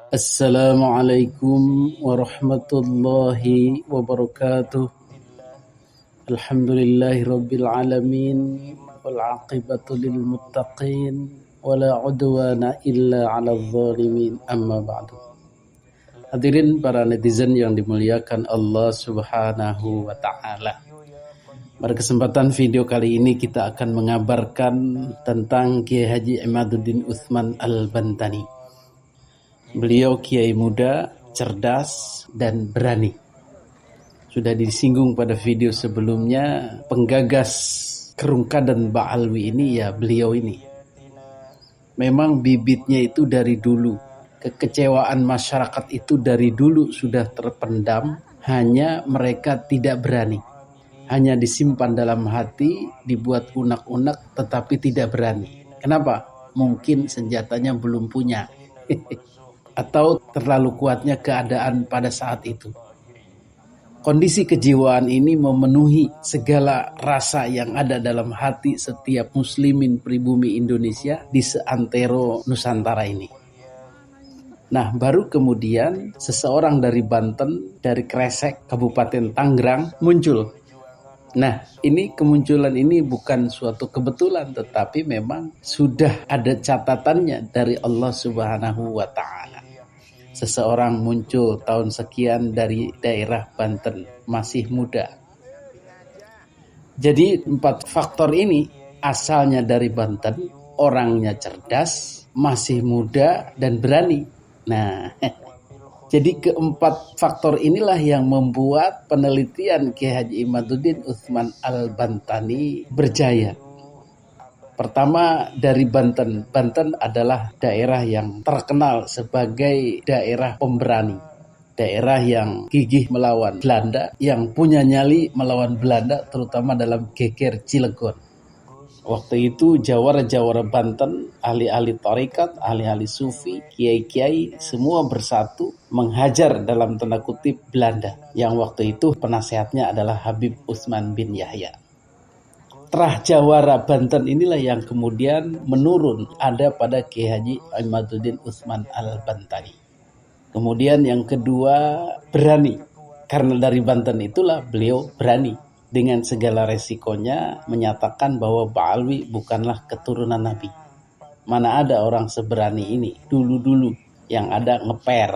Assalamualaikum warahmatullahi wabarakatuh. Alhamdulillahi rabbil alamin wal aqibatu lil muttaqin wala udwana illa 'alal zalimin. Amma ba'du. Hadirin para netizen yang dimuliakan Allah Subhanahu wa taala. Pada kesempatan video kali ini kita akan mengabarkan tentang Kiai Haji Imaduddin Utsman Al-Bantani. Beliau kiai muda, cerdas, dan berani. Sudah disinggung pada video sebelumnya, penggagas Kerungkadan Ba'alwi ini ya beliau ini. Memang bibitnya itu dari dulu. Kekecewaan masyarakat itu dari dulu sudah terpendam, hanya mereka tidak berani. Hanya disimpan dalam hati, dibuat unek-unek tetapi tidak berani. Kenapa? Mungkin senjatanya belum punya. Atau terlalu kuatnya keadaan pada saat itu. Kondisi kejiwaan ini memenuhi segala rasa yang ada dalam hati setiap muslimin pribumi Indonesia di seantero Nusantara ini. Nah, baru kemudian seseorang dari Banten, dari Kresek, Kabupaten Tangerang muncul. Nah, ini kemunculan ini bukan suatu kebetulan, tetapi memang sudah ada catatannya dari Allah Subhanahu wa Ta'ala. Seseorang muncul tahun sekian dari daerah Banten, masih muda. Jadi 4 faktor ini asalnya dari Banten, orangnya cerdas, masih muda, dan berani. Nah, jadi keempat faktor inilah yang membuat penelitian Kiai Haji Imaduddin Utsman Al-Bantani berjaya. Pertama dari Banten. Banten adalah daerah yang terkenal sebagai daerah pemberani. Daerah yang gigih melawan Belanda, yang punya nyali melawan Belanda, terutama dalam geger Cilegon. Waktu itu jawara-jawara Banten, ahli-ahli tarekat, ahli-ahli sufi, kiai-kiai, semua bersatu menghajar dalam tanda kutip Belanda. Yang waktu itu penasehatnya adalah Habib Utsman bin Yahya. Terah jawara Banten inilah yang kemudian menurun ada pada Kiai Haji Imaduddin Utsman Al-Bantani. Kemudian yang kedua berani. Karena dari Banten itulah beliau berani. Dengan segala resikonya menyatakan bahwa Ba'alwi bukanlah keturunan Nabi. Mana ada orang seberani ini dulu-dulu yang ada ngeper.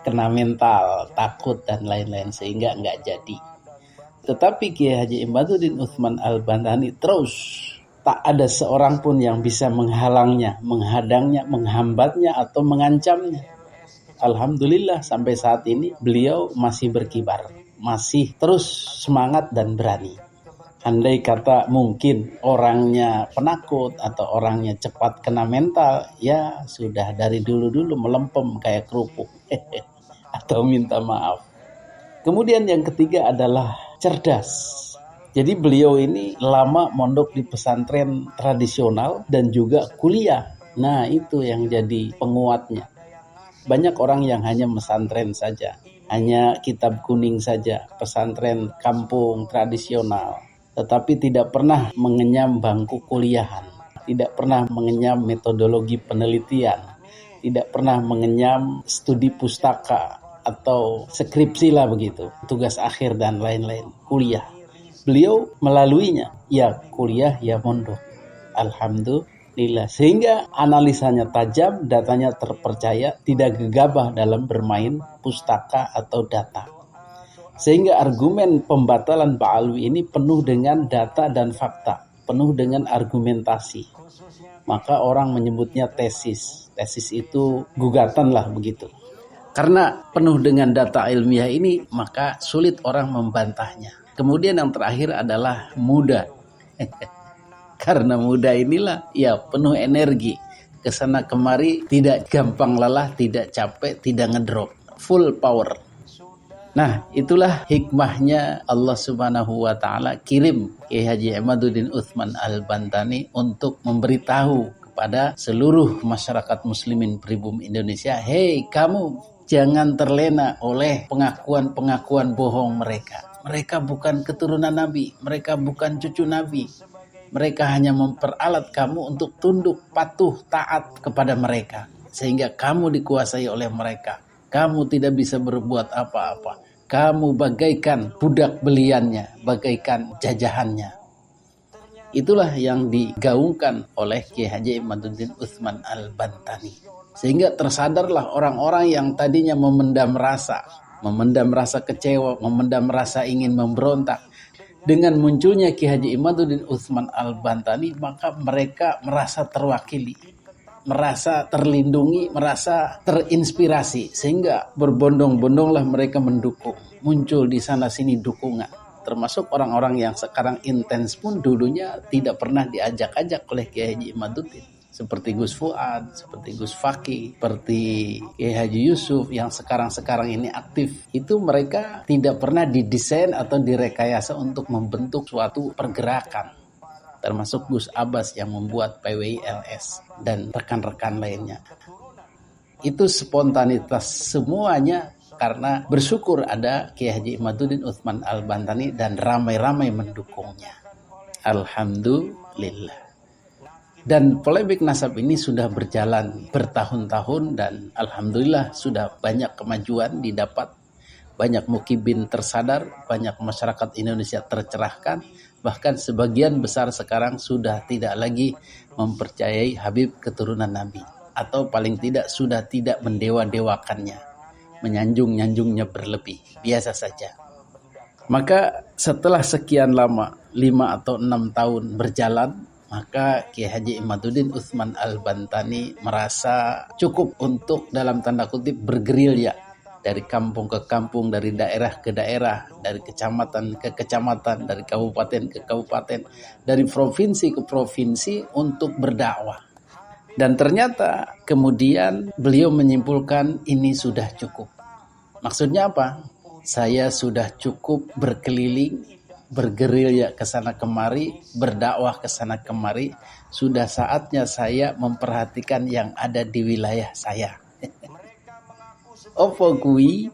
Kena mental, takut dan lain-lain sehingga nggak jadi. Tetapi Kiai Haji Imaduddin Utsman Al-Bantani terus tak ada seorang pun yang bisa menghalangnya, menghadangnya, menghambatnya atau mengancamnya. Alhamdulillah sampai saat ini beliau masih berkibar, masih terus semangat dan berani. Andai kata mungkin orangnya penakut atau orangnya cepat kena mental, ya sudah dari dulu-dulu melempem kayak kerupuk atau minta maaf. Kemudian yang ketiga adalah cerdas. Jadi beliau ini lama mondok di pesantren tradisional dan juga kuliah. Nah, itu yang jadi penguatnya. Banyak orang yang hanya pesantren saja, hanya kitab kuning saja, pesantren kampung tradisional, tetapi tidak pernah mengenyam bangku kuliahan, tidak pernah mengenyam metodologi penelitian, tidak pernah mengenyam studi pustaka atau skripsi lah begitu, tugas akhir dan lain-lain, kuliah. Beliau melaluinya, ya kuliah, ya mondok. Alhamdulillah. Sehingga analisanya tajam, datanya terpercaya, tidak gegabah dalam bermain pustaka atau data. Sehingga argumen pembatalan Ba'alwi ini penuh dengan data dan fakta, penuh dengan argumentasi. Maka orang menyebutnya tesis. Tesis itu gugatan lah begitu. Karena penuh dengan data ilmiah ini, maka sulit orang membantahnya. Kemudian yang terakhir adalah muda. Karena muda inilah, ya penuh energi. Kesana kemari, tidak gampang lelah, tidak capek, tidak ngedrop. Full power. Nah, itulah hikmahnya Allah Subhanahu wa Ta'ala kirim Kiai Haji Imaduddin Utsman Al-Bantani untuk memberitahu kepada seluruh masyarakat muslimin pribumi Indonesia, hei kamu, jangan terlena oleh pengakuan-pengakuan bohong mereka. Mereka bukan keturunan Nabi, mereka bukan cucu Nabi. Mereka hanya memperalat kamu untuk tunduk, patuh, taat kepada mereka. sehingga kamu dikuasai oleh mereka. Kamu tidak bisa berbuat apa-apa. Kamu bagaikan budak beliannya, bagaikan jajahannya. Itulah yang digaungkan oleh Kiai Haji Imaduddin Utsman Al-Bantani. Sehingga tersadarlah orang-orang yang tadinya memendam rasa kecewa, memendam rasa ingin memberontak. Dengan munculnya Kiai Haji Imaduddin Utsman Al-Bantani, maka mereka merasa terwakili, merasa terlindungi, merasa terinspirasi, sehingga berbondong-bondonglah mereka mendukung. Muncul di sana sini dukungan, termasuk orang-orang yang sekarang intens pun dulunya tidak pernah diajak-ajak oleh Kiai Haji Imaduddin, seperti Gus Fuad, seperti Gus Fakih, seperti Kiai Haji Yusuf yang sekarang ini aktif. Itu mereka tidak pernah didesain atau direkayasa untuk membentuk suatu pergerakan. Termasuk Gus Abbas yang membuat PWILS dan rekan-rekan lainnya. Itu spontanitas semuanya karena bersyukur ada Kiai Haji Imaduddin Utsman Al-Bantani dan ramai-ramai mendukungnya. Alhamdulillah. Dan polemik nasab ini sudah berjalan bertahun-tahun dan alhamdulillah sudah banyak kemajuan didapat. Banyak mukibin tersadar, banyak masyarakat Indonesia tercerahkan, bahkan sebagian besar sekarang sudah tidak lagi mempercayai Habib keturunan Nabi, atau paling tidak sudah tidak mendewa-dewakannya, menyanjung-nyanjungnya berlebih, biasa saja. Maka setelah sekian lama, 5 atau 6 tahun berjalan, maka Kiai Haji Imaduddin Utsman Al-Bantani merasa cukup untuk dalam tanda kutip bergerilya dari kampung ke kampung, dari daerah ke daerah, dari kecamatan ke kecamatan, dari kabupaten ke kabupaten, dari provinsi ke provinsi untuk berdakwah. Dan ternyata kemudian beliau menyimpulkan ini sudah cukup. Maksudnya apa? Saya sudah cukup berkeliling, bergerilya ke sana kemari, berdakwah ke sana kemari. Sudah saatnya saya memperhatikan yang ada di wilayah saya. Apa kui?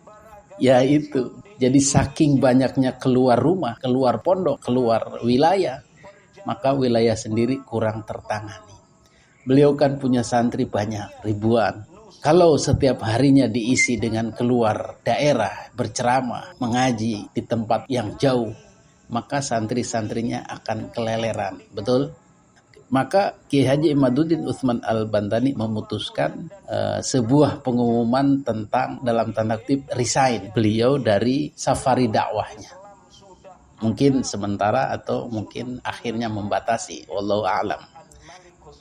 Ya itu. Jadi saking banyaknya keluar rumah, keluar pondok, keluar wilayah, maka wilayah sendiri kurang tertangani. Beliau kan punya santri banyak, ribuan. Kalau setiap harinya diisi dengan keluar daerah, berceramah, mengaji di tempat yang jauh, maka santri-santrinya akan keleleran. Betul? Maka Kiai Haji Imaduddin Utsman Al-Bantani memutuskan sebuah pengumuman tentang dalam tanda kutip resign beliau dari safari dakwahnya. Mungkin sementara atau mungkin akhirnya membatasi, wallahu a'lam.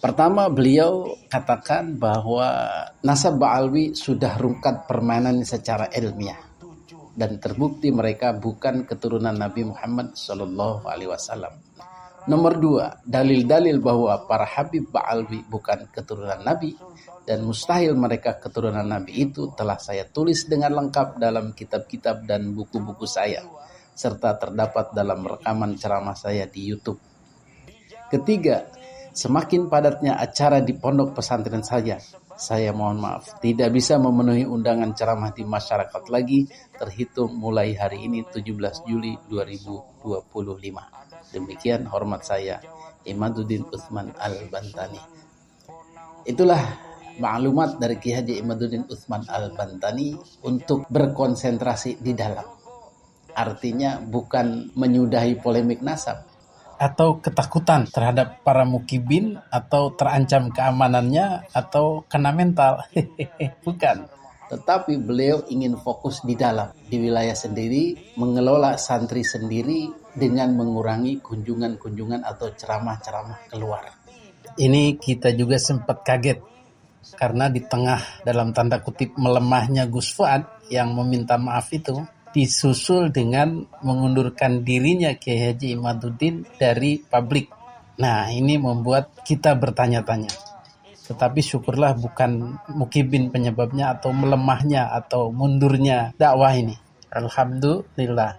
Pertama beliau katakan bahwa nasab Ba'alwi sudah rungkat permainan secara ilmiah dan terbukti mereka bukan keturunan Nabi Muhammad SAW. Nomor 2, dalil-dalil bahwa para Habib Ba'alwi bukan keturunan Nabi dan mustahil mereka keturunan Nabi itu telah saya tulis dengan lengkap dalam kitab-kitab dan buku-buku saya, serta terdapat dalam rekaman ceramah saya di YouTube. Ketiga, semakin padatnya acara di pondok pesantren saya mohon maaf tidak bisa memenuhi undangan ceramah di masyarakat lagi terhitung mulai hari ini 17 Juli 2025. Demikian hormat saya, Imaduddin Utsman Al-Bantani. Itulah maklumat dari Kiai Haji Imaduddin Utsman Al-Bantani untuk berkonsentrasi di dalam. Artinya bukan menyudahi polemik nasab atau ketakutan terhadap para mukibin atau terancam keamanannya atau kena mental. Bukan. Tetapi beliau ingin fokus di dalam, di wilayah sendiri, mengelola santri sendiri dengan mengurangi kunjungan-kunjungan atau ceramah-ceramah keluar. Ini kita juga sempat kaget karena di tengah dalam tanda kutip melemahnya Gus Fuad yang meminta maaf itu disusul dengan mengundurkan dirinya Kiai Haji Imaduddin dari publik. Nah, ini membuat kita bertanya-tanya. Tetapi syukurlah bukan mukibin penyebabnya atau melemahnya atau mundurnya dakwah ini. Alhamdulillah.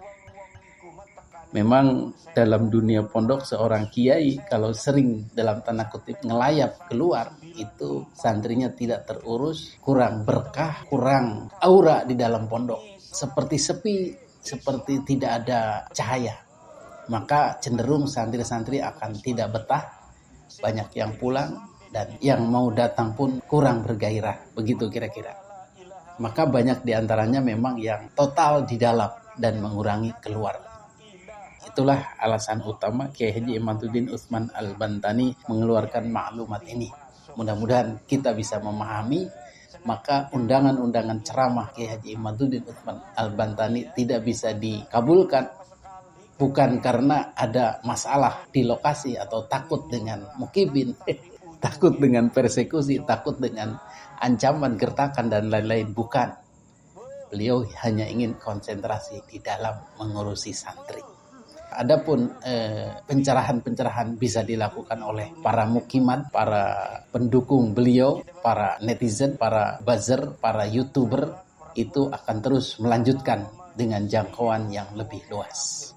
Memang dalam dunia pondok seorang kiai kalau sering dalam tanda kutip ngelayap keluar, itu santrinya tidak terurus, kurang berkah, kurang aura di dalam pondok. Seperti sepi, seperti tidak ada cahaya. Maka cenderung santri-santri akan tidak betah, banyak yang pulang, dan yang mau datang pun kurang bergairah, begitu kira-kira. Maka banyak diantaranya memang yang total di dalam dan mengurangi keluar. Itulah alasan utama Kiai Haji Imaduddin Utsman Al-Bantani mengeluarkan maklumat ini. Mudah-mudahan kita bisa memahami, maka undangan-undangan ceramah Kiai Haji Imaduddin Utsman Al-Bantani tidak bisa dikabulkan bukan karena ada masalah di lokasi atau takut dengan mukibin, takut dengan persekusi, takut dengan ancaman, gertakan, dan lain-lain. Bukan. Beliau hanya ingin konsentrasi di dalam mengurusi santri. Adapun pencerahan-pencerahan bisa dilakukan oleh para mukimat, para pendukung beliau, para netizen, para buzzer, para YouTuber, itu akan terus melanjutkan dengan jangkauan yang lebih luas.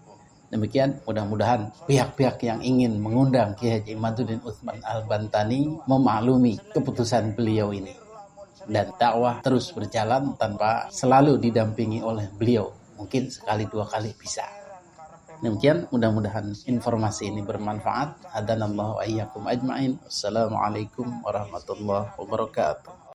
Demikian, mudah-mudahan pihak-pihak yang ingin mengundang Kiai Haji Imaduddin Utsman Al-Bantani memaklumi keputusan beliau ini. Dan dakwah terus berjalan tanpa selalu didampingi oleh beliau. Mungkin sekali dua kali bisa. Demikian, mudah-mudahan informasi ini bermanfaat. Hadanallahu wa iyyakum ajma'in. Wassalamualaikum warahmatullahi wabarakatuh.